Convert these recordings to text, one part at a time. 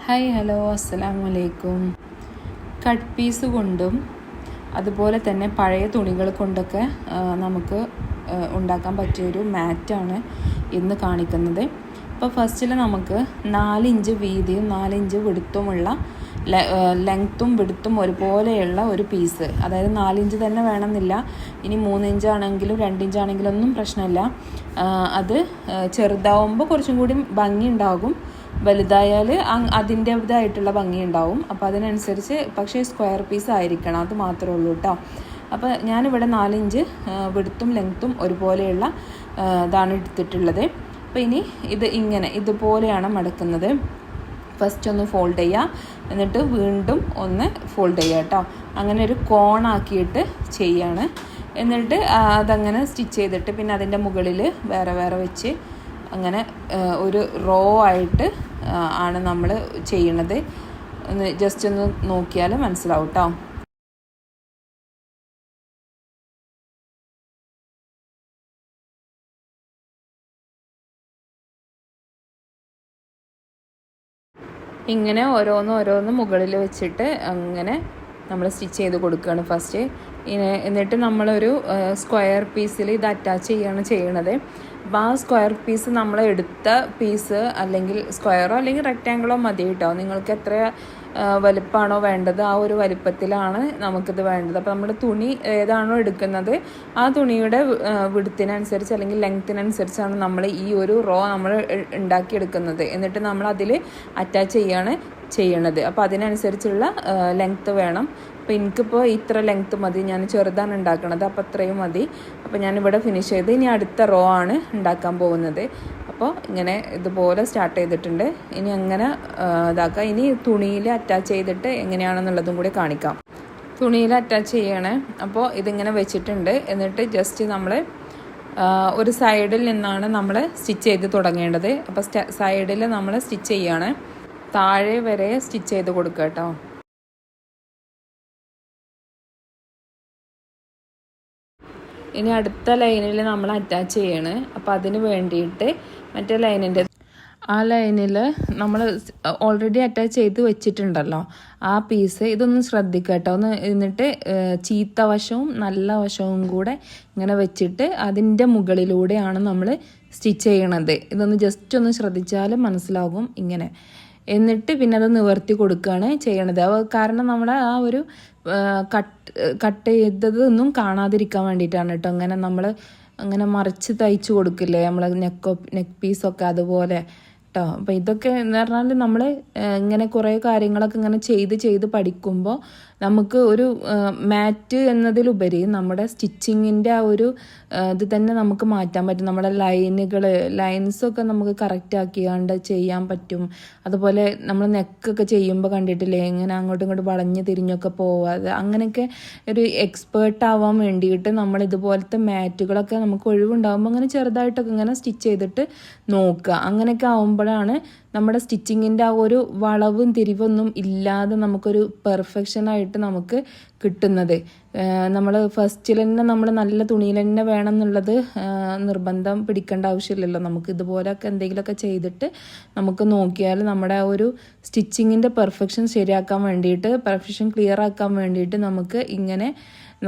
Hi hello അസ്സലാമു അലൈക്കും. Cut piece കൊണ്ടും അതുപോലെ തന്നെ പഴയ തുണികൾ കൊണ്ടൊക്കെ നമുക്ക് ഉണ്ടാക്കാൻ പറ്റിയൊരു മാറ്റാണ് ഇന്ന് കാണിക്കുന്നത്. ഇപ്പോൾ ഫസ്റ്റിൽ നമുക്ക് 4 ഇഞ്ച് വീതിയും 4 ഇഞ്ച് വിടുത്തുമുള്ള ലെങ്ത്തും വിടുത്തും ഒരുപോലെയുള്ള ഒരു പീസ്, അതായത് 4 ഇഞ്ച് തന്നെ വേണമെന്നില്ല, ഇനി 3 ഇഞ്ചാണെങ്കിലും 2 ഇഞ്ചാണെങ്കിലും ഒന്നും പ്രശ്നമില്ല. അത് ചെറുതാവുമ്പോൾ കുറച്ചും കൂടി ഭംഗി ഉണ്ടാകും, വലുതായാൽ അതിൻ്റേതായിട്ടുള്ള ഭംഗി ഉണ്ടാവും. അപ്പോൾ അതിനനുസരിച്ച് പക്ഷേ സ്ക്വയർ പീസ് ആയിരിക്കണം, അത് മാത്രമേ ഉള്ളൂ കേട്ടോ. അപ്പോൾ ഞാനിവിടെ 4 ഇഞ്ച് വിടുത്തും ലെങ്ത്തും ഒരുപോലെയുള്ള ഇതാണ് എടുത്തിട്ടുള്ളത്. അപ്പോൾ ഇനി ഇത് ഇതുപോലെയാണ് മടക്കുന്നത്. ഫസ്റ്റ് ഒന്ന് ഫോൾഡ് ചെയ്യുക, എന്നിട്ട് വീണ്ടും ഒന്ന് ഫോൾഡ് ചെയ്യുക കേട്ടോ. അങ്ങനെ ഒരു കോണാക്കിയിട്ട് ചെയ്യാണ്. എന്നിട്ട് അതങ്ങനെ സ്റ്റിച്ച് ചെയ്തിട്ട് പിന്നെ അതിൻ്റെ മുകളിൽ വേറെ വേറെ വെച്ച് അങ്ങനെ ഒരു റോ ആയിട്ട് ആണ് നമ്മൾ ചെയ്യണത്. ജസ്റ്റ് ഒന്ന് നോക്കിയാൽ മനസ്സിലാവും കേട്ടോ. ഇങ്ങനെ ഓരോന്ന് മുകളിൽ വെച്ചിട്ട് അങ്ങനെ നമ്മൾ സ്റ്റിച്ച് ചെയ്ത് കൊടുക്കുകയാണ് ഫസ്റ്റ്. എന്നിട്ട് നമ്മളൊരു സ്ക്വയർ പീസിൽ ഇത് അറ്റാച്ച് ചെയ്യുകയാണ് ചെയ്യണത്. അപ്പോൾ ആ സ്ക്വയർ പീസ് നമ്മൾ എടുത്ത പീസ് അല്ലെങ്കിൽ സ്ക്വയറോ അല്ലെങ്കിൽ റെക്റ്റാങ്കിളോ മതി കേട്ടോ. നിങ്ങൾക്ക് എത്ര വലുപ്പമാണോ വേണ്ടത് ആ ഒരു വലുപ്പത്തിലാണ് നമുക്കിത് വേണ്ടത്. അപ്പോൾ നമ്മുടെ തുണി ഏതാണോ എടുക്കുന്നത് ആ തുണിയുടെ വിഡ്ത്തിനനുസരിച്ച് അല്ലെങ്കിൽ ലെങ്ത്തിനനുസരിച്ചാണ് നമ്മൾ ഈ ഒരു റോ നമ്മൾ ഉണ്ടാക്കിയെടുക്കുന്നത്. എന്നിട്ട് നമ്മൾ അതിൽ അറ്റാച്ച് ചെയ്യണത്. അപ്പോൾ അതിനനുസരിച്ചുള്ള ലെങ്ത്ത് വേണം. അപ്പോൾ എനിക്കിപ്പോൾ ഇത്ര ലെങ്ത്ത് മതി, ഞാൻ ചെറുതാണ് ഉണ്ടാക്കണത്, അപ്പോൾ അത്രയും മതി. അപ്പോൾ ഞാനിവിടെ ഫിനിഷ് ചെയ്ത് ഇനി അടുത്ത റോ ആണ് ഉണ്ടാക്കാൻ പോകുന്നത്. അപ്പോൾ ഇങ്ങനെ ഇതുപോലെ സ്റ്റാർട്ട് ചെയ്തിട്ടുണ്ട്. ഇനി അങ്ങനെ ഇതാക്കാം. ഇനി തുണിയിൽ അറ്റാച്ച് ചെയ്തിട്ട് എങ്ങനെയാണെന്നുള്ളതും കൂടി കാണിക്കാം. തുണിയിൽ അറ്റാച്ച് ചെയ്യണേ. അപ്പോൾ ഇതിങ്ങനെ വെച്ചിട്ടുണ്ട്. എന്നിട്ട് ജസ്റ്റ് നമ്മൾ ഒരു സൈഡിൽ നിന്നാണ് നമ്മൾ സ്റ്റിച്ച് ചെയ്ത് തുടങ്ങേണ്ടത്. അപ്പോൾ സൈഡിൽ നമ്മൾ സ്റ്റിച്ച് ചെയ്യാണ്, താഴെ വരെ സ്റ്റിച്ച് ചെയ്ത് കൊടുക്കുക കേട്ടോ. ഇനി അടുത്ത ലൈനിൽ നമ്മൾ അറ്റാച്ച് ചെയ്യണേ. അപ്പോൾ അതിന് വേണ്ടിയിട്ട് മറ്റേ ആ ലൈനിൽ നമ്മൾ ഓൾറെഡി അറ്റാച്ച് ചെയ്ത് വെച്ചിട്ടുണ്ടല്ലോ ആ പീസ്, ഇതൊന്ന് ശ്രദ്ധിക്കുക കേട്ടോ. എന്നിട്ട് ചീത്ത വശവും നല്ല വശവും കൂടെ ഇങ്ങനെ വെച്ചിട്ട് അതിൻ്റെ മുകളിലൂടെയാണ് നമ്മൾ സ്റ്റിച്ച് ചെയ്യണത്. ഇതൊന്ന് ജസ്റ്റ് ഒന്ന് ശ്രദ്ധിച്ചാൽ മനസ്സിലാകും ഇങ്ങനെ. എന്നിട്ട് പിന്നെ അത് നിവർത്തി കൊടുക്കുകയാണ് ചെയ്യണത്. കാരണം നമ്മുടെ ആ ഒരു കട്ട് ചെയ്തതൊന്നും കാണാതിരിക്കാൻ വേണ്ടിയിട്ടാണ് കേട്ടോ. അങ്ങനെ നമ്മൾ അങ്ങനെ മറിച്ച് തയ്ച്ച് കൊടുക്കില്ലേ നമ്മൾ നെക്ക് പീസൊക്കെ, അതുപോലെ കേട്ടോ. അപ്പോൾ ഇതൊക്കെ എന്ന് പറഞ്ഞാൽ നമ്മൾ ഇങ്ങനെ കുറേ കാര്യങ്ങളൊക്കെ ഇങ്ങനെ ചെയ്ത് പഠിക്കുമ്പോൾ നമുക്ക് ഒരു മാറ്റ് എന്നതിലുപരി നമ്മുടെ സ്റ്റിച്ചിങ്ങിൻ്റെ ആ ഒരു ഇത് തന്നെ നമുക്ക് മാറ്റാൻ പറ്റും. നമ്മുടെ ലൈൻസൊക്കെ നമുക്ക് കറക്റ്റ് ആക്കിയാണ്ട് ചെയ്യാൻ പറ്റും. അതുപോലെ നമ്മൾ നെക്കൊക്കെ ചെയ്യുമ്പോൾ കണ്ടിട്ടില്ലേ ഇങ്ങനെ അങ്ങോട്ടും ഇങ്ങോട്ടും വളഞ്ഞ് തിരിഞ്ഞൊക്കെ പോവാതെ, അങ്ങനെയൊക്കെ ഒരു എക്സ്പേർട്ട് ആവാൻ വേണ്ടിയിട്ട് നമ്മൾ ഇതുപോലത്തെ മാറ്റുകളൊക്കെ നമുക്ക് ഒഴിവുണ്ടാകുമ്പോൾ അങ്ങനെ ചെറുതായിട്ടൊക്കെ ഇങ്ങനെ സ്റ്റിച്ച് ചെയ്തിട്ട് നോക്കുക. അങ്ങനെയൊക്കെ ആകുമ്പോഴാണ് നമ്മുടെ സ്റ്റിച്ചിങ്ങിൻ്റെ ആ ഒരു വളവും തിരിവൊന്നും ഇല്ലാതെ നമുക്കൊരു പെർഫെക്ഷനായിട്ട് നമുക്ക് കിട്ടുന്നത്. നമ്മൾ ഫസ്റ്റിൽ തന്നെ നമ്മൾ നല്ല തുണിയിൽ തന്നെ വേണം എന്നുള്ളത് നിർബന്ധം പിടിക്കേണ്ട ആവശ്യമില്ലല്ലോ. നമുക്ക് ഇതുപോലെയൊക്കെ എന്തെങ്കിലുമൊക്കെ ചെയ്തിട്ട് നമുക്ക് നോക്കിയാൽ നമ്മുടെ ആ ഒരു സ്റ്റിച്ചിങ്ങിൻ്റെ പെർഫെക്ഷൻ ശരിയാക്കാൻ വേണ്ടിയിട്ട്, പെർഫെക്ഷൻ ക്ലിയർ ആക്കാൻ വേണ്ടിയിട്ട്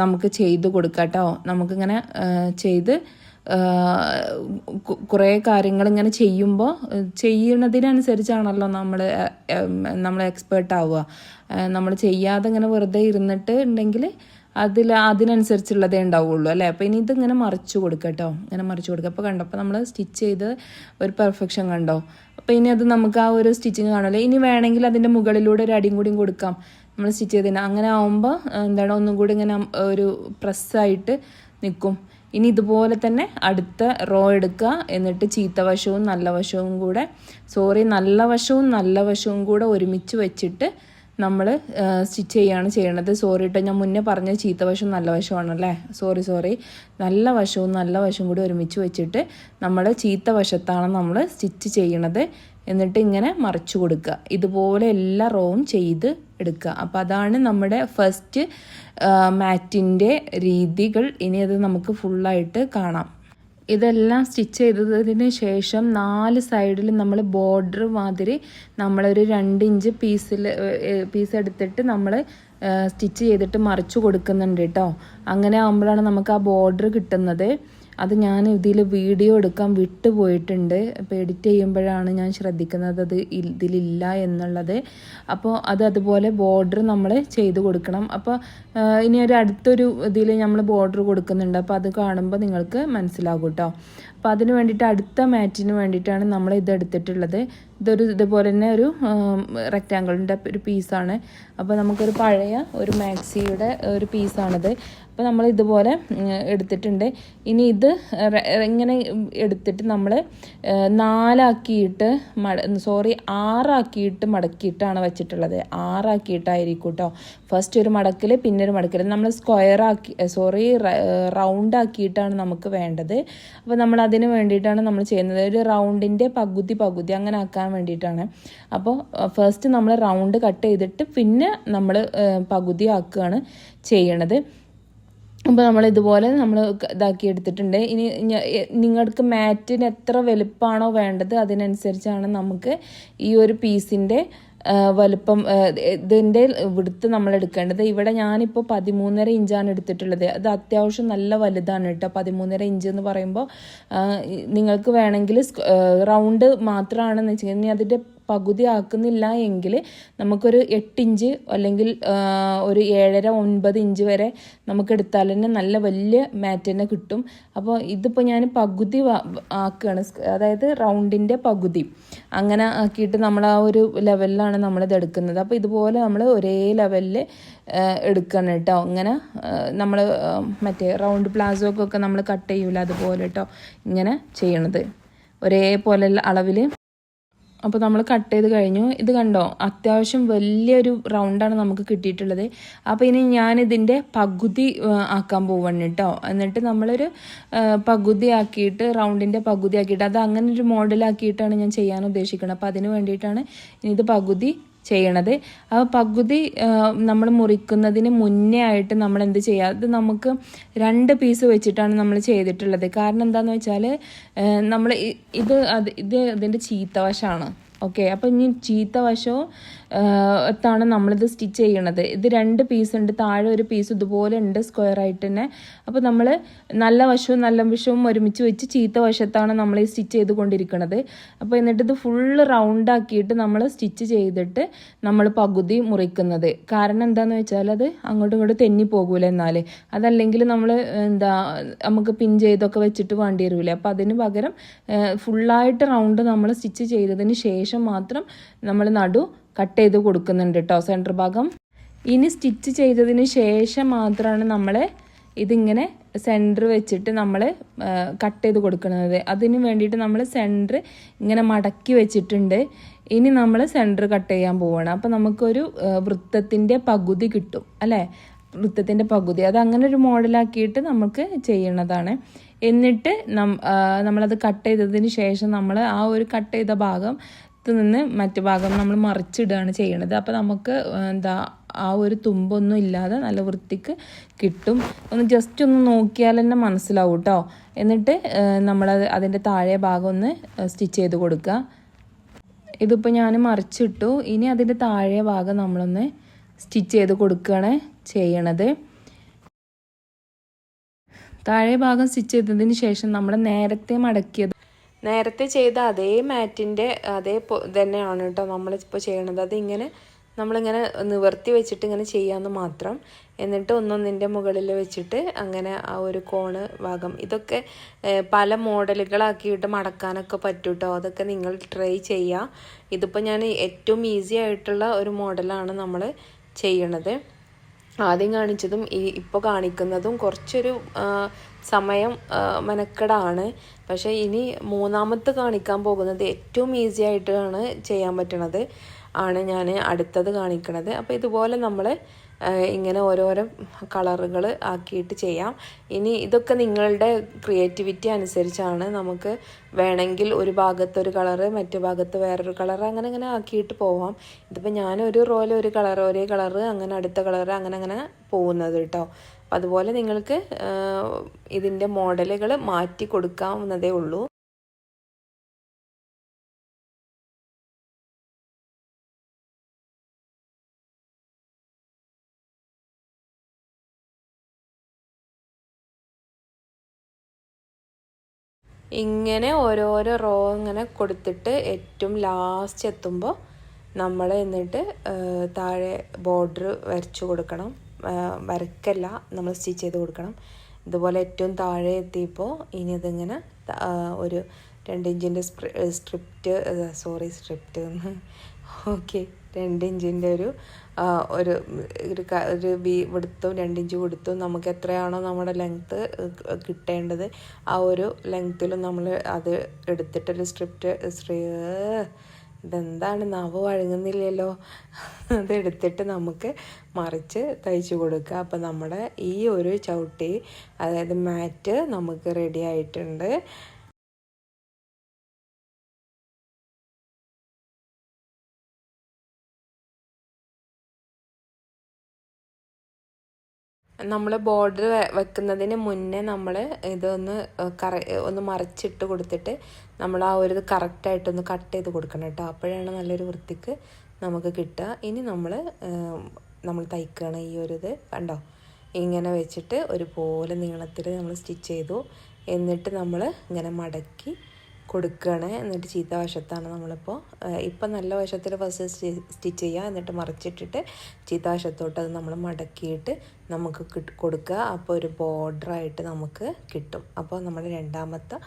നമുക്ക് ചെയ്ത് കൊടുക്കാം കേട്ടോ. നമുക്കിങ്ങനെ ചെയ്ത് കുറേ കാര്യങ്ങൾ ഇങ്ങനെ ചെയ്യുന്നതിനനുസരിച്ചാണല്ലോ നമ്മൾ എക്സ്പേർട്ട് ആവുക. നമ്മൾ ചെയ്യാതെ ഇങ്ങനെ വെറുതെ ഇരുന്നിട്ട് ഉണ്ടെങ്കിൽ അതിനനുസരിച്ചുള്ളതേ ഉണ്ടാവുള്ളൂ അല്ലേ. അപ്പോൾ ഇനി ഇതിങ്ങനെ മറിച്ച് കൊടുക്കുക കേട്ടോ. ഇങ്ങനെ മറിച്ച് കൊടുക്കുക. അപ്പോൾ കണ്ടപ്പോൾ നമ്മൾ സ്റ്റിച്ച് ചെയ്ത് ഒരു പെർഫെക്ഷൻ കണ്ടോ. അപ്പോൾ ഇനി അത് നമുക്ക് ആ ഒരു സ്റ്റിച്ചിങ് കാണുമല്ലോ. ഇനി വേണമെങ്കിൽ അതിൻ്റെ മുകളിലൂടെ ഒരു അടിയും കൂടിയും കൊടുക്കാം നമ്മൾ സ്റ്റിച്ച് ചെയ്തതിന്. അങ്ങനെ ആവുമ്പോൾ ഒന്നും കൂടി ഇങ്ങനെ ഒരു പ്രസ്സായിട്ട് നിൽക്കും. ഇനി ഇതുപോലെ തന്നെ അടുത്ത റോ എടുക്കുക. എന്നിട്ട് നല്ല വശവും കൂടെ ഒരുമിച്ച് വെച്ചിട്ട് നമ്മൾ സ്റ്റിച്ച് ചെയ്യണത്. സോറി കേട്ടോ, ഞാൻ മുന്നേ പറഞ്ഞ ചീത്തവശവും നല്ല വശമാണല്ലേ, സോറി. നല്ല വശവും കൂടി ഒരുമിച്ച് വെച്ചിട്ട് നമ്മൾ ചീത്ത വശത്താണ് നമ്മൾ സ്റ്റിച്ച് ചെയ്യണത്. എന്നിട്ട് ഇങ്ങനെ മറിച്ചു കൊടുക്കുക. ഇതുപോലെ എല്ലാ റോവും ചെയ്ത് എടുക്കുക. അപ്പോൾ അതാണ് നമ്മുടെ ഫസ്റ്റ് മാറ്റിൻ്റെ രീതികൾ. ഇനി അത് നമുക്ക് ഫുള്ളായിട്ട് കാണാം. ഇതെല്ലാം സ്റ്റിച്ച് ചെയ്തതിന് ശേഷം 4 സൈഡിലും നമ്മൾ ബോർഡർ മാതിരി നമ്മളൊരു 2 ഇഞ്ച് പീസ് എടുത്തിട്ട് നമ്മൾ സ്റ്റിച്ച് ചെയ്തിട്ട് മറിച്ച് കൊടുക്കുന്നുണ്ട് കേട്ടോ. അങ്ങനെ ആകുമ്പോഴാണ് നമുക്ക് ആ ബോർഡർ കിട്ടുന്നത്. അത് ഞാൻ ഇതിൽ വീഡിയോ എടുക്കാൻ വിട്ടുപോയിട്ടുണ്ട്. അപ്പോൾ എഡിറ്റ് ചെയ്യുമ്പോഴാണ് ഞാൻ ശ്രദ്ധിക്കുന്നത് അത് ഇതിലില്ല എന്നുള്ളത്. അപ്പോൾ അതുപോലെ ബോർഡർ നമ്മൾ ചെയ്ത് കൊടുക്കണം. അപ്പോൾ ഇനി അടുത്തൊരു ഇതിൽ നമ്മൾ ബോർഡർ കൊടുക്കുന്നുണ്ട്. അപ്പോൾ അത് കാണുമ്പോൾ നിങ്ങൾക്ക് മനസ്സിലാകും കേട്ടോ. അപ്പോൾ അതിന് വേണ്ടിയിട്ട് അടുത്ത മാറ്റിന് വേണ്ടിയിട്ടാണ് നമ്മൾ ഇതെടുത്തിട്ടുള്ളത്. ഇതുപോലെ തന്നെ ഒരു റെക്റ്റാങ്കിളിൻ്റെ ഒരു പീസാണ്. അപ്പോൾ നമുക്കൊരു പഴയ ഒരു മാക്സിയുടെ ഒരു പീസാണിത്. അപ്പോൾ നമ്മൾ ഇതുപോലെ എടുത്തിട്ടുണ്ട്. ഇനി ഇത് ഇങ്ങനെ എടുത്തിട്ട് നമ്മൾ 6 മടക്കിയിട്ടാണ് വെച്ചിട്ടുള്ളത്. 6 ആക്കിയിട്ടായിരിക്കും കേട്ടോ. ഫസ്റ്റ് ഒരു മടക്കിൽ പിന്നെ ഒരു മടക്കിൽ നമ്മൾ റൗണ്ട് ആക്കിയിട്ടാണ് നമുക്ക് വേണ്ടത്. അപ്പോൾ നമ്മൾ അതിന് വേണ്ടിയിട്ടാണ് നമ്മൾ ചെയ്യുന്നത്. ഒരു റൗണ്ടിൻ്റെ പകുതി അങ്ങനെ ആക്കാൻ വേണ്ടിയിട്ടാണ്. അപ്പോൾ ഫസ്റ്റ് നമ്മൾ റൗണ്ട് കട്ട് ചെയ്തിട്ട് പിന്നെ നമ്മൾ പകുതി ആക്കുകയാണ് ചെയ്യണത്. അപ്പോൾ നമ്മൾ ഇതുപോലെ ഇതാക്കി എടുത്തിട്ടുണ്ട്. ഇനി നിങ്ങൾക്ക് മാറ്റിന് എത്ര വലുപ്പമാണോ വേണ്ടത് അതിനനുസരിച്ചാണ് നമുക്ക് ഈ ഒരു പീസിൻ്റെ വലുപ്പം ഇതിൻ്റെ വിടുത്ത് നമ്മൾ എടുക്കേണ്ടത്. ഇവിടെ ഞാനിപ്പോൾ 13.5 ഇഞ്ചാണ് എടുത്തിട്ടുള്ളത്. അത് അത്യാവശ്യം നല്ല വലുതാണ് കേട്ടോ. 13.5 ഇഞ്ച് എന്ന് പറയുമ്പോൾ നിങ്ങൾക്ക് വേണമെങ്കിൽ റൗണ്ട് മാത്രമാണെന്ന് വെച്ചാൽ ഇനി അതിൻ്റെ പകുതി ആക്കുന്നില്ല എങ്കിൽ നമുക്കൊരു 8 ഇഞ്ച് അല്ലെങ്കിൽ ഒരു 7.5-9 ഇഞ്ച് വരെ നമുക്ക് എടുത്താൽ തന്നെ നല്ല വലിയ മാറ്റ് തന്നെ കിട്ടും. അപ്പോൾ ഇതിപ്പോൾ ഞാൻ പകുതി ആക്കുകയാണ്, അതായത് റൗണ്ടിൻ്റെ പകുതി അങ്ങനെ ആക്കിയിട്ട് നമ്മൾ ആ ഒരു ലെവലിലാണ് നമ്മളിത് എടുക്കുന്നത്. അപ്പോൾ ഇതുപോലെ നമ്മൾ ഒരേ ലെവലിൽ എടുക്കണം കേട്ടോ. ഇങ്ങനെ നമ്മൾ മറ്റേ റൗണ്ട് പ്ലാസോക്കൊക്കെ നമ്മൾ കട്ട് ചെയ്യൂല അതുപോലെ കേട്ടോ ഇങ്ങനെ ചെയ്യണത് ഒരേപോലെ അളവിൽ. അപ്പോൾ നമ്മൾ കട്ട് ചെയ്ത് കഴിഞ്ഞു. ഇത് കണ്ടോ, അത്യാവശ്യം വലിയൊരു റൗണ്ടാണ് നമുക്ക് കിട്ടിയിട്ടുള്ളത്. അപ്പോൾ ഇനി ഞാനിതിൻ്റെ പകുതി ആക്കാൻ പോവാണ് കേട്ടോ. എന്നിട്ട് നമ്മളൊരു പകുതി ആക്കിയിട്ട് റൗണ്ടിൻ്റെ പകുതി ആക്കിയിട്ട് അത് അങ്ങനെ ഒരു മോഡലാക്കിയിട്ടാണ് ഞാൻ ചെയ്യാൻ ഉദ്ദേശിക്കുന്നത്. അപ്പോൾ അതിന് വേണ്ടിയിട്ടാണ് ഇനി ഇത് പകുതി ചെയ്യണത്. ആ പകുതി നമ്മൾ മുറിക്കുന്നതിന് മുന്നേ ആയിട്ട് നമ്മൾ എന്ത് ചെയ്യുക, അത് നമുക്ക് 2 പീസ് വെച്ചിട്ടാണ് നമ്മൾ ചെയ്തിട്ടുള്ളത്. കാരണം എന്താണെന്ന് വെച്ചാൽ നമ്മൾ ഇതിൻ്റെ ചീത്തവശമാണ്. ഓക്കെ, അപ്പോൾ ഇനി ചീത്ത വശവും ത്താണ് നമ്മളിത് സ്റ്റിച്ച് ചെയ്യണത്. ഇത് 2 പീസ് ഉണ്ട്, താഴെ ഒരു പീസ് ഇതുപോലെ ഉണ്ട് സ്ക്വയർ ആയിട്ട് തന്നെ. അപ്പോൾ നമ്മൾ നല്ല വശവും ഒരുമിച്ച് വെച്ച് ചീത്ത വശത്താണ് നമ്മൾ ഈ സ്റ്റിച്ച് ചെയ്ത് കൊണ്ടിരിക്കുന്നത്. അപ്പോൾ എന്നിട്ട് ഇത് ഫുള്ള് റൗണ്ട് ആക്കിയിട്ട് നമ്മൾ സ്റ്റിച്ച് ചെയ്തിട്ട് നമ്മൾ പകുതി മുറിക്കുന്നത്. കാരണം എന്താണെന്ന് വെച്ചാൽ അത് അങ്ങോട്ടും ഇങ്ങോട്ടും തെന്നി പോകൂല. എന്നാൽ അതല്ലെങ്കിൽ നമ്മൾ നമുക്ക് പിൻ ചെയ്തൊക്കെ വെച്ചിട്ട് വേണ്ടി വരില്ല. അപ്പോൾ അതിന് പകരം ഫുള്ളായിട്ട് റൗണ്ട് നമ്മൾ സ്റ്റിച്ച് ചെയ്തതിന് ശേഷം മാത്രം നമ്മൾ നടു കട്ട് ചെയ്ത് കൊടുക്കുന്നുണ്ട് കേട്ടോ, സെൻറ്റർ ഭാഗം. ഇനി സ്റ്റിച്ച് ചെയ്തതിന് ശേഷം മാത്രമാണ് നമ്മൾ ഇതിങ്ങനെ സെൻറ്റർ വെച്ചിട്ട് നമ്മൾ കട്ട് ചെയ്ത് കൊടുക്കുന്നത്. അതിന് വേണ്ടിയിട്ട് നമ്മൾ സെൻറ്റർ ഇങ്ങനെ മടക്കി വെച്ചിട്ടുണ്ട്. ഇനി നമ്മൾ സെൻറ്റർ കട്ട് ചെയ്യാൻ പോവുകയാണ്. അപ്പോൾ നമുക്കൊരു വൃത്തത്തിൻ്റെ പകുതി കിട്ടും അല്ലേ, വൃത്തത്തിൻ്റെ പകുതി. അത് അങ്ങനെ ഒരു മോഡലാക്കിയിട്ട് നമുക്ക് ചെയ്യണതാണ്. എന്നിട്ട് നമ്മളത് കട്ട് ചെയ്തതിന് ശേഷം നമ്മൾ ആ ഒരു കട്ട് ചെയ്ത ഭാഗം നിന്ന് മറ്റു ഭാഗം നമ്മൾ മറിച്ചിടുകയാണ് ചെയ്യണത്. അപ്പോൾ നമുക്ക് ആ ഒരു തുമ്പൊന്നും ഇല്ലാതെ നല്ല വൃത്തിക്ക് കിട്ടും. ജസ്റ്റ് ഒന്ന് നോക്കിയാൽ തന്നെ മനസ്സിലാവും കേട്ടോ. എന്നിട്ട് അതിൻ്റെ താഴെ ഭാഗം ഒന്ന് സ്റ്റിച്ച് ചെയ്ത് കൊടുക്കുക. ഇതിപ്പോൾ ഞാൻ മറിച്ചിട്ടു. ഇനി അതിൻ്റെ താഴെ ഭാഗം നമ്മളൊന്ന് സ്റ്റിച്ച് ചെയ്ത് കൊടുക്കുകയാണ് ചെയ്യണത്. താഴെ ഭാഗം സ്റ്റിച്ച് ചെയ്തതിന് ശേഷം നമ്മൾ നേരത്തെ ചെയ്ത അതേ മാറ്റിൻ്റെ അതേ തന്നെയാണ് കേട്ടോ നമ്മളിപ്പോൾ ചെയ്യണത്. അതിങ്ങനെ നമ്മളിങ്ങനെ നിവർത്തി വെച്ചിട്ട് ഇങ്ങനെ ചെയ്യാമെന്ന് മാത്രം. എന്നിട്ട് ഒന്നൊന്നിൻ്റെ മുകളിൽ വെച്ചിട്ട് അങ്ങനെ ആ ഒരു കോണ് ഭാഗം ഇതൊക്കെ പല മോഡലുകളാക്കിയിട്ട് മടക്കാനൊക്കെ പറ്റും കേട്ടോ. അതൊക്കെ നിങ്ങൾ ട്രൈ ചെയ്യുക. ഇതിപ്പോൾ ഞാൻ ഏറ്റവും ഈസി ആയിട്ടുള്ള ഒരു മോഡലാണ് നമ്മൾ ചെയ്യണത്. ആദ്യം കാണിച്ചതും ഇപ്പോൾ കാണിക്കുന്നതും കുറച്ചൊരു സമയം മെനക്കെടാണ്. പക്ഷേ ഇനി മൂന്നാമത്തെ കാണിക്കാൻ പോകുന്നത് ഏറ്റവും ഈസി ആയിട്ടാണ് ചെയ്യാൻ പറ്റണത് ആണ് ഞാൻ അടുത്തത് കാണിക്കണത്. അപ്പോൾ ഇതുപോലെ നമ്മൾ ഇങ്ങനെ ഓരോരോ കളറുകൾ ആക്കിയിട്ട് ചെയ്യാം. ഇനി ഇതൊക്കെ നിങ്ങളുടെ ക്രിയേറ്റിവിറ്റി അനുസരിച്ചാണ്. നമുക്ക് വേണമെങ്കിൽ ഒരു ഭാഗത്ത് ഒരു കളറ് മറ്റു ഭാഗത്ത് വേറൊരു കളർ അങ്ങനെ ആക്കിയിട്ട് പോവാം. ഇതിപ്പോൾ ഞാൻ ഒരു റോയിൽ ഒരു കളർ ഒരേ കളറ് അങ്ങനെ അടുത്ത കളറ് അങ്ങനെ പോകുന്നത് കേട്ടോ. അപ്പം അതുപോലെ നിങ്ങൾക്ക് ഇതിൻ്റെ മോഡലുകൾ മാറ്റി കൊടുക്കാവുന്നതേ ഉള്ളൂ. ഇങ്ങനെ ഓരോരോ റോ ഇങ്ങനെ കൊടുത്തിട്ട് ഏറ്റവും ലാസ്റ്റ് എത്തുമ്പോൾ നമ്മൾ എന്നിട്ട് താഴെ ബോർഡർ വരച്ചു കൊടുക്കണം. വരക്കല്ല, നമ്മൾ സ്റ്റിച്ച് ചെയ്ത് കൊടുക്കണം. ഇതുപോലെ ഏറ്റവും താഴെ എത്തിയപ്പോൾ ഇനി ഇതിങ്ങനെ ഒരു 2 ഇഞ്ചിൻ്റെ സ്ട്രിപ്റ്റ് ഓക്കെ 2 ഇഞ്ചിൻ്റെ ഒരു വിടുത്തും 2 ഇഞ്ച് വിടുത്തും നമുക്ക് എത്രയാണോ നമ്മുടെ ലെങ്ത്ത് കിട്ടേണ്ടത് ആ ഒരു ലെങ്ത്തിലും നമ്മൾ അത് എടുത്തിട്ടൊരു ഇതെന്താണ് നാവ് വഴങ്ങുന്നില്ലല്ലോ, അതെടുത്തിട്ട് നമുക്ക് മറിച്ച് തയ്ച്ച് കൊടുക്കുക. അപ്പം നമ്മുടെ ഈ ഒരു ചവിട്ടി, അതായത് മാറ്റ് നമുക്ക് റെഡി ആയിട്ടുണ്ട്. നമ്മൾ ബോർഡർ വെക്കുന്നതിന് മുന്നേ നമ്മൾ ഇതൊന്ന് ഒന്ന് മറിച്ചിട്ട് കൊടുത്തിട്ട് നമ്മൾ ആ ഒരു ഇത് കറക്റ്റായിട്ടൊന്ന് കട്ട് ചെയ്ത് കൊടുക്കണം കേട്ടോ. അപ്പോഴാണ് നല്ലൊരു വൃത്തിക്ക് നമുക്ക് കിട്ടുക. ഇനി നമ്മൾ തയ്ക്കുകയാണ് ഈ ഒരു ഇത് കണ്ടോ, ഇങ്ങനെ വെച്ചിട്ട് ഒരുപോലെ നീളത്തിൽ നമ്മൾ സ്റ്റിച്ച് ചെയ്തു. എന്നിട്ട് നമ്മൾ ഇങ്ങനെ മടക്കി കൊടുക്കുകയാണ്. എന്നിട്ട് ചീത്ത വശത്താണ് നമ്മളിപ്പോൾ ഇപ്പം നല്ല വശത്തിൽ ഫസ്റ്റ് സ്റ്റിച്ച് ചെയ്യുക, എന്നിട്ട് മറിച്ചിട്ടിട്ട് ചീത്ത വശത്തോട്ട് അത് നമ്മൾ മടക്കിയിട്ട് നമുക്ക് കൊടുക്കുക. അപ്പോൾ ഒരു ബോർഡറായിട്ട് നമുക്ക് കിട്ടും. അപ്പോൾ നമ്മുടെ രണ്ടാമത്തെ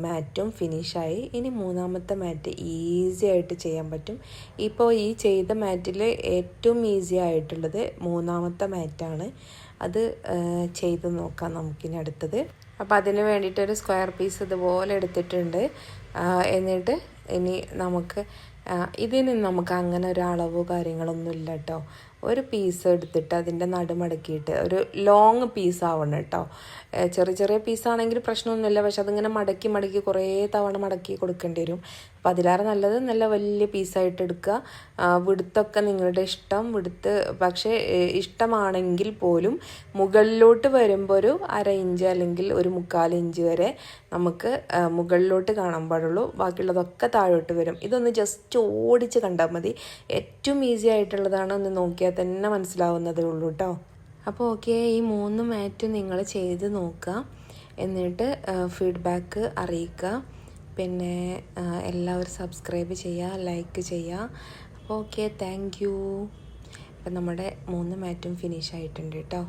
മാറ്റും ഫിനിഷായി. ഇനി മൂന്നാമത്തെ മാറ്റ് ഈസി ആയിട്ട് ചെയ്യാൻ പറ്റും. ഇപ്പോൾ ഈ ചെയ്ത മാറ്റിൽ ഏറ്റവും ഈസി ആയിട്ടുള്ളത് മൂന്നാമത്തെ മാറ്റാണ്. അത് ചെയ്ത് നോക്കാം നമുക്കിനി അടുത്തത്. അപ്പോൾ അതിന് വേണ്ടിയിട്ടൊരു സ്ക്വയർ പീസ് ഇതുപോലെ എടുത്തിട്ടുണ്ട്. എന്നിട്ട് ഇനി ഇതിന് നമുക്ക് അങ്ങനെ ഒരു അളവോ കാര്യങ്ങളൊന്നും ഇല്ല കേട്ടോ. ഒരു പീസ് എടുത്തിട്ട് അതിൻ്റെ നടുമടക്കിയിട്ട് ഒരു ലോങ് പീസ് ആവണം കേട്ടോ. ചെറിയ ചെറിയ പീസാണെങ്കിൽ പ്രശ്നമൊന്നുമില്ല, പക്ഷെ അതിങ്ങനെ മടക്കി കുറേ തവണ മടക്കി കൊടുക്കേണ്ടി വരും. അപ്പോൾ അതിലേറെ നല്ലത് നല്ല വലിയ പീസായിട്ട് എടുക്കുക. വിടുത്തൊക്കെ നിങ്ങളുടെ ഇഷ്ടം, പക്ഷേ ഇഷ്ടമാണെങ്കിൽ പോലും മുകളിലോട്ട് വരുമ്പോൾ ഒരു 1/2 ഇഞ്ച് അല്ലെങ്കിൽ ഒരു 1/4 ഇഞ്ച് വരെ നമുക്ക് മുകളിലോട്ട് കാണാൻ പാടുള്ളൂ. ബാക്കിയുള്ളതൊക്കെ താഴോട്ട് വരും. ഇതൊന്ന് ജസ്റ്റ് ഓടിച്ച് കണ്ടാൽ മതി. ഏറ്റവും ഈസി ആയിട്ടുള്ളതാണ്, ഒന്ന് നോക്കിയാൽ തന്നെ മനസ്സിലാവുന്നതേ ഉള്ളൂ കേട്ടോ. അപ്പോൾ ഓക്കെ, ഈ 3 മാറ്റും നിങ്ങൾ ചെയ്ത് നോക്കുക. എന്നിട്ട് ഫീഡ്ബാക്ക് അറിയിക്കുക. പിന്നെ എല്ലാവരും സബ്സ്ക്രൈബ് ചെയ്യുക, ലൈക്ക് ചെയ്യുക. അപ്പോൾ ഓക്കെ, താങ്ക് യു. അപ്പം നമ്മുടെ 3 മാറ്റും ഫിനിഷ് ആയിട്ടുണ്ട് കേട്ടോ.